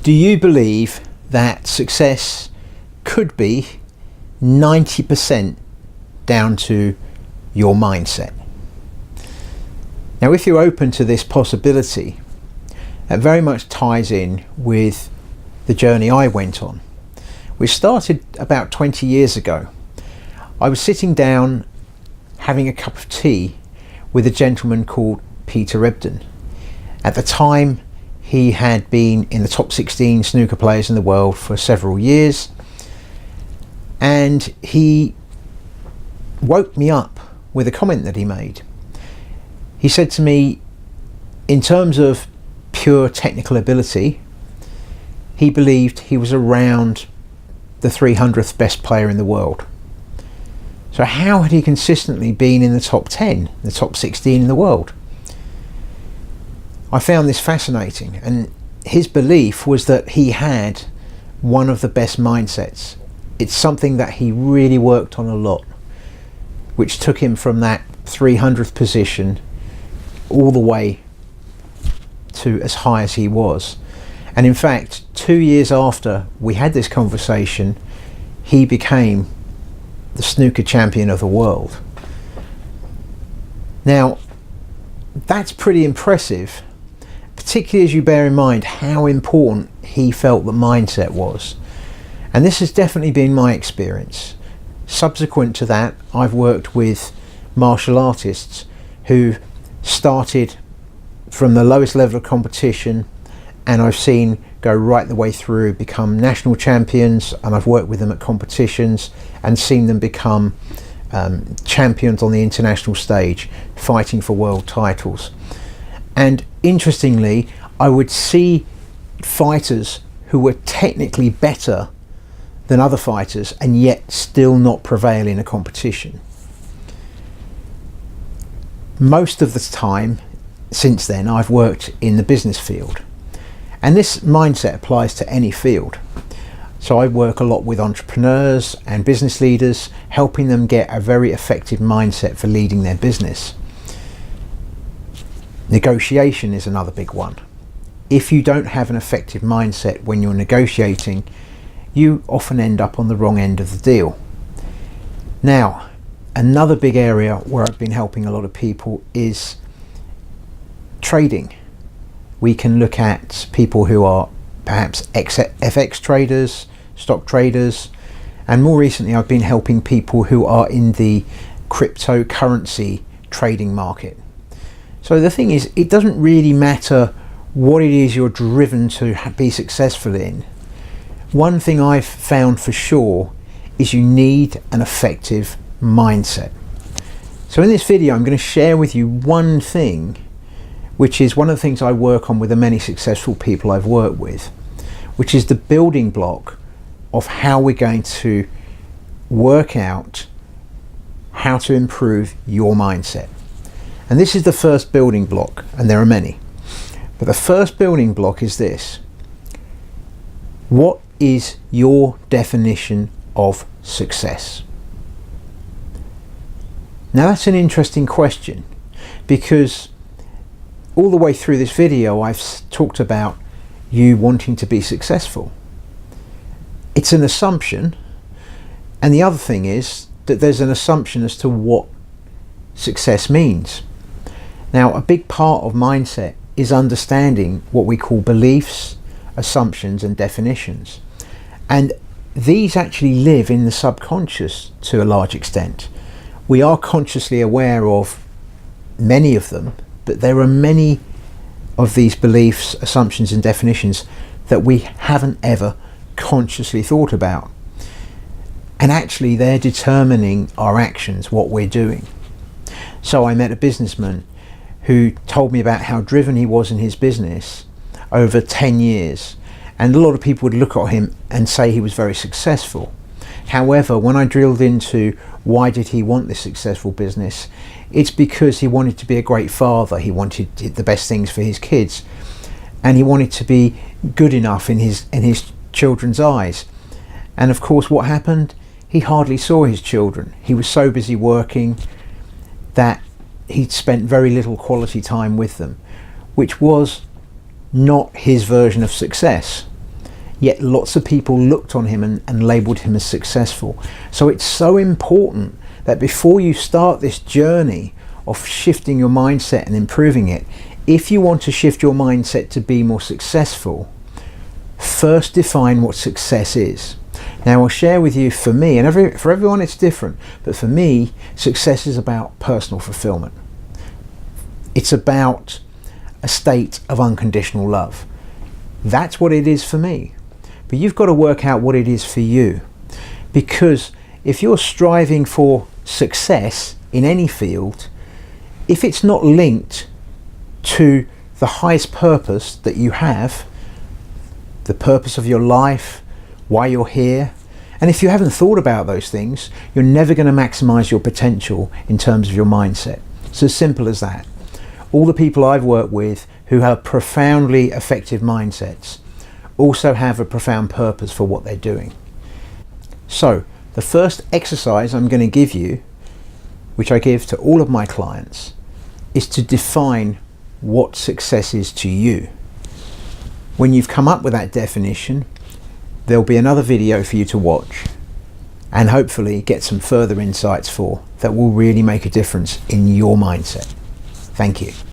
Do you believe that success could be 90% down to your mindset? Now, if you're open to this possibility, that very much ties in with the journey I went on, which started about 20 years ago. I was sitting down having a cup of tea with a gentleman called Peter Ebdon. At the time, he had been in the top 16 snooker players in the world for several years, and he woke me up with a comment that he made. He said to me, in terms of pure technical ability, he believed he was around the 300th best player in the world. So how had he consistently been in the top 10, the top 16 in the world? I found this fascinating, and his belief was that he had one of the best mindsets. It's something that he really worked on a lot, which took him from that 300th position all the way to as high as he was. And in fact, 2 years after we had this conversation, he became the snooker champion of the world. Now, that's pretty impressive, particularly as you bear in mind how important he felt the mindset was. And this has definitely been my experience. Subsequent to that, I've worked with martial artists who started from the lowest level of competition, and I've seen go right the way through, become national champions, and I've worked with them at competitions and seen them become champions on the international stage, fighting for world titles. And interestingly, I would see fighters who were technically better than other fighters and yet still not prevail in a competition. Most of the time since then, I've worked in the business field, and this mindset applies to any field. So I work a lot with entrepreneurs and business leaders, helping them get a very effective mindset for leading their business. Negotiation is another big one. If you don't have an effective mindset when you're negotiating, you often end up on the wrong end of the deal. Now, another big area where I've been helping a lot of people is trading. We can look at people who are perhaps FX traders, stock traders, and more recently I've been helping people who are in the cryptocurrency trading market. So the thing is, it doesn't really matter what it is you're driven to be successful in. One thing I've found for sure is you need an effective mindset. So in this video, I'm going to share with you one thing, which is one of the things I work on with the many successful people I've worked with, which is the building block of how we're going to work out how to improve your mindset. And this is the first building block, and there are many. But the first building block is this. What is your definition of success? Now that's an interesting question, because all the way through this video I've talked about you wanting to be successful. It's an assumption, and the other thing is that there's an assumption as to what success means. Now, a big part of mindset is understanding what we call beliefs, assumptions, and definitions. And these actually live in the subconscious to a large extent. We are consciously aware of many of them, but there are many of these beliefs, assumptions, and definitions that we haven't ever consciously thought about. And actually, they're determining our actions, what we're doing. So I met a businessman who told me about how driven he was in his business over 10 years. And a lot of people would look at him and say he was very successful. However, when I drilled into why did he want this successful business, it's because he wanted to be a great father. He wanted the best things for his kids, and he wanted to be good enough in his children's eyes. And of course, what happened? He hardly saw his children. He was so busy working that he'd spent very little quality time with them, which was not his version of success. yet lots of people looked on him and labelled him as successful. So it's so important that before you start this journey of shifting your mindset and improving it, if you want to shift your mindset to be more successful, first define what success is. Now I'll share with you, for me, and for everyone it's different, but for me, success is about personal fulfillment. It's about a state of unconditional love. That's what it is for me. But you've got to work out what it is for you. Because if you're striving for success in any field, if it's not linked to the highest purpose that you have, the purpose of your life, why you're here, and if you haven't thought about those things, you're never going to maximize your potential in terms of your mindset. It's as simple as that. All the people I've worked with who have profoundly effective mindsets also have a profound purpose for what they're doing. So the first exercise I'm going to give you, which I give to all of my clients, is to define what success is to you. When you've come up with that definition, there'll be another video for you to watch and hopefully get some further insights for that will really make a difference in your mindset. Thank you.